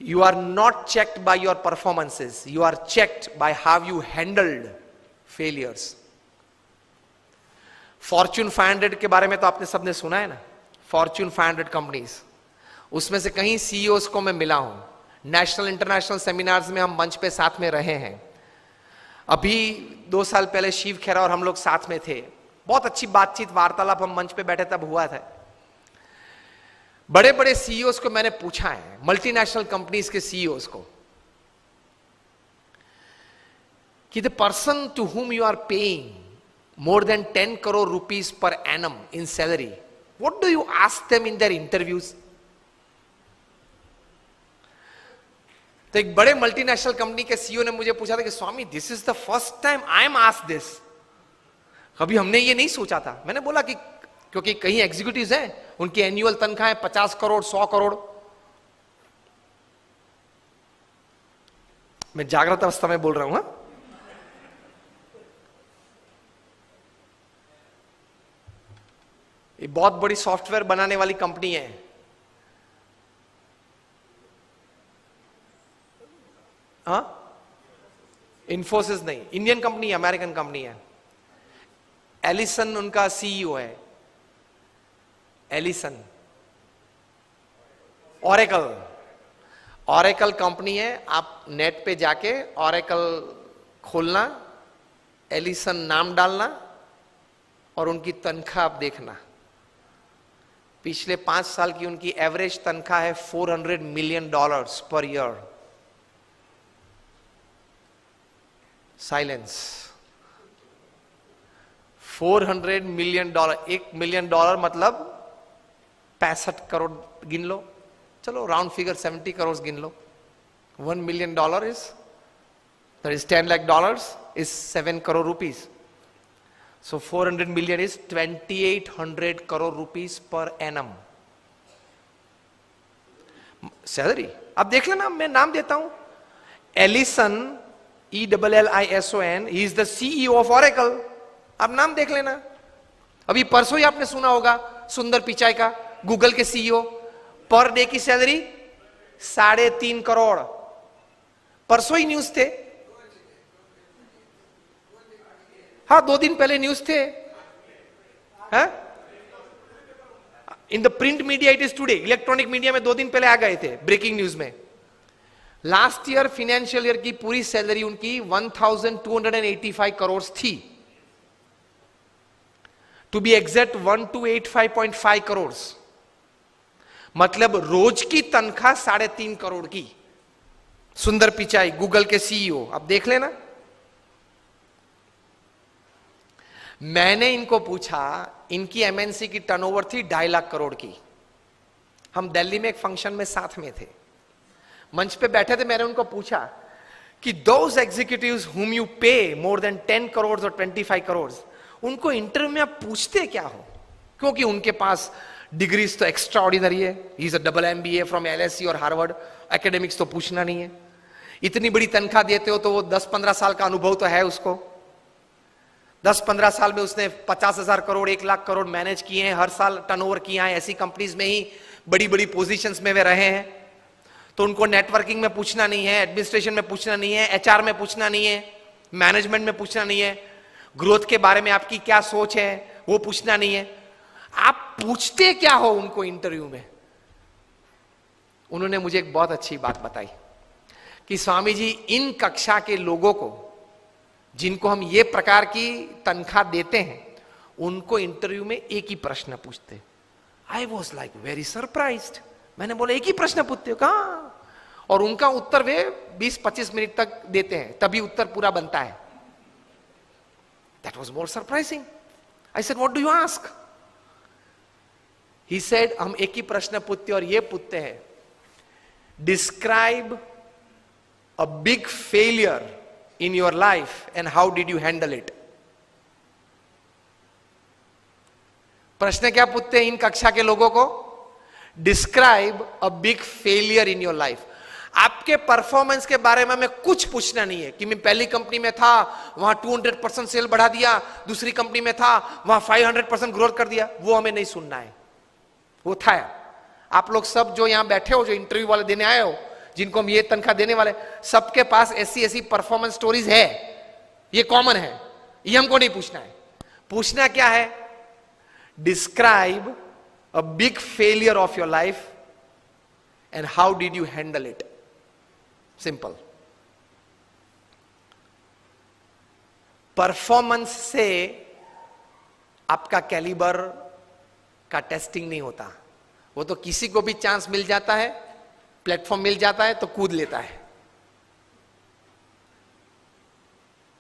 You are not checked by your performances. You are checked by how you handled failures. Fortune 500 के बारे में तो आपने सबने सुना है ना, Fortune 500 कंपनीज, उसमें से कहीं सीईओज को मैं मिला हूं, नेशनल इंटरनेशनल सेमिनार्स में हम मंच पे साथ में रहे हैं। अभी 2 साल पहले शिव खेरा और हम लोग साथ में थे, बहुत अच्छी बातचीत वार्तालाप हम मंच पे बैठे तब हुआ था। बड़े बड़े सीईओज को मैंने पूछा है, मल्टीनेशनल कंपनीज के सीईओज को, कि the person to whom you are paying more than 10 crore rupees per annum in salary, what do you ask them in their interviews? तो एक बड़े मल्टीनेशनल कंपनी के सीईओ ने मुझे पूछा था कि Swami, this is the first time I am asked this, कभी हमने ये नहीं सोचा था। मैंने बोला कि क्योंकि कई एग्जीक्यूटिव्स हैं, उनकी एनुअल तनख्वाह है 50 करोड़ 100 करोड़। मैं जागृत अवस्था में बोल रहा हूं। ये बहुत बड़ी सॉफ्टवेयर बनाने वाली कंपनी है, हाँ, इन्फोसिस नहीं, इंडियन कंपनी है, अमेरिकन कंपनी है। एलिसन उनका सीईओ है, एलिसन। ऑरेकल कंपनी है, आप नेट पे जाके ऑरेकल खोलना, एलिसन नाम डालना और उनकी तनख्वाह आप देखना। पिछले 5 साल की उनकी एवरेज तनख्वाह है $400 million per year. Silence. $400 million, $1 million मतलब 65 करोड़ गिन लो, चलो राउंड फिगर 70 करोड़ गिन लो। $1 million is, that is $10 lakh, is 7 crore rupees. So 400 million is 2800 crore rupees per annum salary. अब देख लेना, मैं नाम देता हूं, Ellison, ELLISON, he is the CEO of Oracle. अब नाम देख लेना। अभी परसों ही आपने सुना होगा सुंदर पिचाई का, गूगल के सीईओ, पर डे की सैलरी 3.5 करोड़। परसों ही न्यूज थे, हाँ 2 दिन पहले न्यूज थे, in the print media it is today, electronic media में 2 दिन पहले आ गए थे ब्रेकिंग न्यूज में। लास्ट ईयर फाइनेंशियल ईयर की पूरी सैलरी उनकी 1285 करोड़ थी, टू बी एग्जैक्ट 1285.5 करोड़, मतलब रोज की तनख्वाह 3.5 करोड़ की। सुंदर पिचाई, गूगल के सीईओ, अब देख लेना। मैंने इनको पूछा, इनकी एमएनसी की टर्नओवर थी 2.5 लाख करोड़ की। हम दिल्ली में एक फंक्शन में साथ में थे, मंच पे बैठे थे, मैंने उनको पूछा कि दोज एग्जीक्यूटिव्स हुम यू पे मोर देन 10 करोड़ और 25 करोड़, उनको इंटरव्यू में आप पूछते क्या हो? क्योंकि उनके पास डिग्रीज तो एक्स्ट्रा ऑर्डिनरी है, he is a double MBA from LSE और हार्वर्ड, एकेडमिक्स तो पूछना नहीं है। इतनी बड़ी तनख्वाह देते हो तो वो 10-15 साल का अनुभव तो है उसको। 10-15 साल में उसने 50,000 करोड़ 1 लाख करोड़ मैनेज किए हैं, हर साल टर्नओवर किया है, ऐसी कंपनीज में ही बड़ी बड़ी पोजीशंस में वे रहे हैं। तो उनको नेटवर्किंग में पूछना नहीं है, एडमिनिस्ट्रेशन में पूछना नहीं है, HR में पूछना नहीं है, मैनेजमेंट में पूछना नहीं है, ग्रोथ के बारे में आपकी क्या सोच है वो पूछना नहीं है। आप पूछते क्या हो उनको इंटरव्यू में? उन्होंने मुझे एक बहुत अच्छी बात बताई कि स्वामी जी, इन कक्षा के लोगों को जिनको हम ये प्रकार की तनख्वाह देते हैं, उनको इंटरव्यू में एक ही प्रश्न पूछते। I was like very surprised. मैंने बोला एक ही प्रश्न पूछते हो? कहाँ? और उनका उत्तर वे 20-25 मिनट तक देते हैं, तभी उत्तर पूरा बनता है। That was more surprising. I said, what do you ask? He said, हम एक ही प्रश्न पूछते और ये पूछते हैं, describe a big failure in your life and how did you handle it? प्रश्न क्या पूछते हैं इन कक्षा के लोगों को? Describe a big failure in your life. आपके परफॉर्मेंस के बारे में हमें कुछ पूछना नहीं है कि मैं पहली कंपनी में था, वहां 200% सेल बढ़ा दिया, दूसरी कंपनी में था, वहां 500% ग्रोथ कर दिया, वो हमें नहीं सुनना है। वो था, आप लोग सब जो यहां बैठे हो, जो इंटरव्यू वाले देने आए हो, जिनको हम ये तनख्वाह देने वाले, सबके पास ऐसी ऐसी परफॉर्मेंस स्टोरीज है, ये कॉमन है, ये हमको नहीं पूछना है। पूछना क्या है? Describe a big failure of your life and how did you handle it. Simple. Performance से आपका कैलिबर का टेस्टिंग नहीं होता, वो तो किसी को भी चांस मिल जाता है, प्लेटफॉर्म मिल जाता है तो कूद लेता है।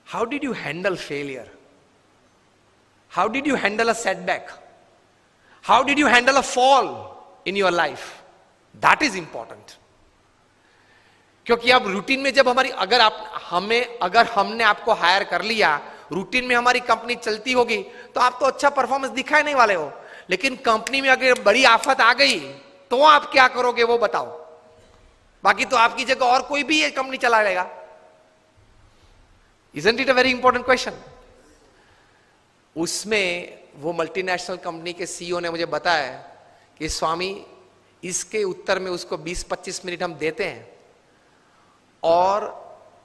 How did you handle failure? How did you handle a setback? How did you handle a fall in your life? That is important. क्योंकि अब रूटीन में जब हमारी, अगर हमने आपको हायर कर लिया, रूटीन में हमारी कंपनी चलती होगी, तो आप तो अच्छा परफॉर्मेंस दिखाए नहीं वाले हो। लेकिन कंपनी में अगर बड़ी आफत आ गई तो आप क्या करोगे वो बताओ। बाकी तो आपकी जगह और कोई भी ये कंपनी चला लेगा। Isn't it a very important question? उसमें वो मल्टीनेशनल कंपनी के सीईओ ने मुझे बताया कि स्वामी, इसके उत्तर में उसको 20-25 मिनट हम देते हैं और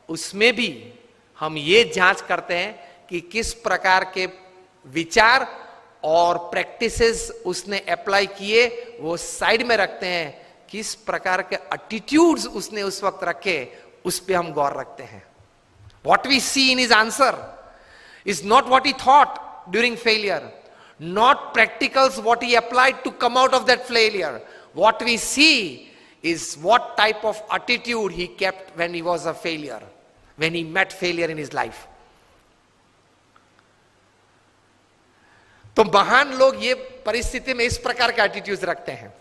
उसमें भी हम ये जांच करते हैं कि किस प्रकार के विचार और प्रैक्टिसेस उसने अप्लाई किए, वो साइड में रखते हैं। किस प्रकार के एटीट्यूड्स उसने उस वक्त रखे, उस पे हम गौर रखते हैं। What we see in his answer is not what he thought during failure, not practicals what he applied to come out of that failure. What we see is what type of attitude he kept when he was a failure, when he met failure in his life. तो महान लोग ये परिस्थिति में इस प्रकार के attitudes रखते हैं।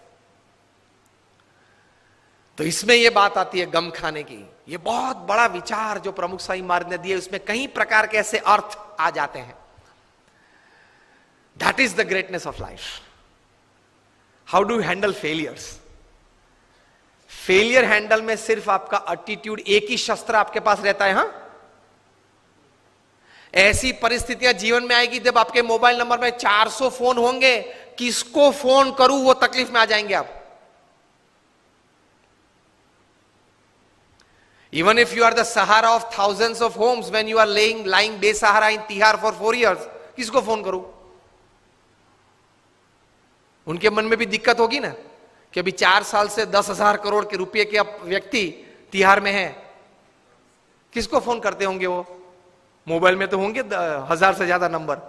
तो इसमें ये बात आती है गम खाने की। ये बहुत बड़ा विचार जो प्रमुख स्वामी महाराज ने दिए, उसमें कई प्रकार के ऐसे अर्थ आ जाते हैं। That is the greatness of life. How do you handle failures? Failure handle में सिर्फ आपका एटीट्यूड, एक ही शस्त्र आपके पास रहता है। हां, ऐसी परिस्थितियां जीवन में आएगी जब आपके मोबाइल नंबर में 400 फोन होंगे, किसको फोन करूं वो तकलीफ में आ जाएंगे आप। Even if you are the Sahara of thousands of homes, when you are lying बेसहारा in तिहार for 4 years, किसको फोन करूं? उनके मन में भी दिक्कत होगी ना कि अभी 4 साल से 10,000 करोड़ के रुपए के व्यक्ति तिहार में है, किसको फोन करते होंगे वो? मोबाइल में तो होंगे 1000 से ज्यादा नंबर।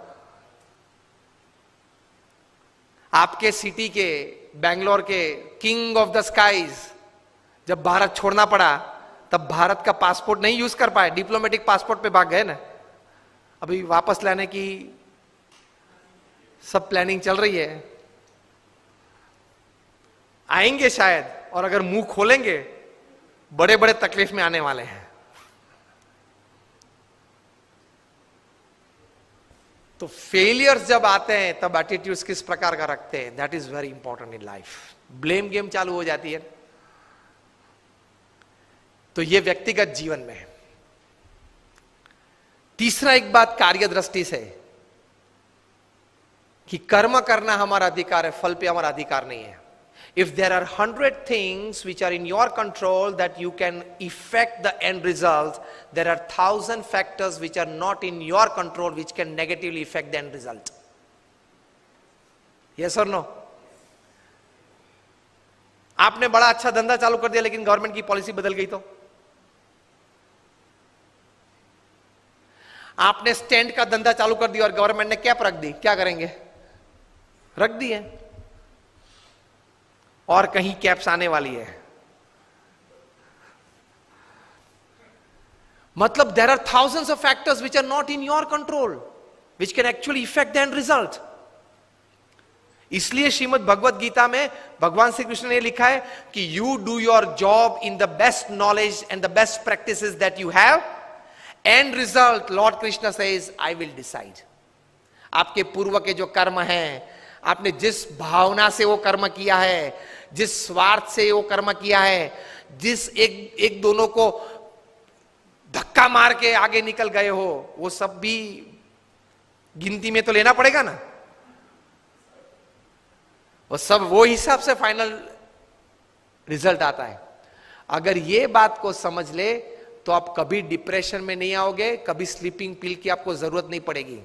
आपके सिटी के, बेंगलोर के किंग ऑफ द स्काईज जब भारत छोड़ना पड़ा, तब भारत का पासपोर्ट नहीं यूज कर पाए, डिप्लोमेटिक पासपोर्ट पे भाग गए ना। अभी वापस लाने की सब प्लानिंग चल रही है, आएंगे शायद, और अगर मुंह खोलेंगे बड़े बड़े तकलीफ में आने वाले हैं। तो फेलियर्स जब आते हैं तब एटीट्यूड्स किस प्रकार का रखते हैं, that is very important in life. Blame game चालू हो जाती है। तो ये व्यक्तिगत जीवन में है। तीसरा एक बात कार्य दृष्टि से, कि कर्म करना हमारा अधिकार है, फल पे हमारा अधिकार नहीं है। If there are 100 things which are in your control that you can affect the end result, there are 1,000 factors which are not in your control which can negatively affect the end result. Yes or no? आपने बड़ा अच्छा धंधा चालू कर दिया लेकिन government की policy बदल गई तो? आपने स्टैंड का धंधा चालू कर दिया और गवर्नमेंट ने कैप रख दी, क्या करेंगे? रख दी है, और कहीं कैप्स आने वाली है। मतलब there are thousands of factors which are not in your control which can actually effect the end result. इसलिए श्रीमद् भगवत गीता में भगवान श्री कृष्ण ने लिखा है कि you do your job in the best knowledge and the best practices that you have, and result Lord Krishna says I will decide. आपके पूर्व के जो कर्म हैं, आपने जिस भावना से वो कर्म किया है, जिस स्वार्थ से वो कर्म किया है, जिस एक दोनों को धक्का मार के आगे निकल गए हो, वो सब भी गिनती में तो लेना पड़ेगा ना। वो सब वो हिसाब से फाइनल रिजल्ट आता है। अगर ये बात को समझ ले तो आप कभी डिप्रेशन में नहीं आओगे, कभी स्लीपिंग पिल की आपको जरूरत नहीं पड़ेगी।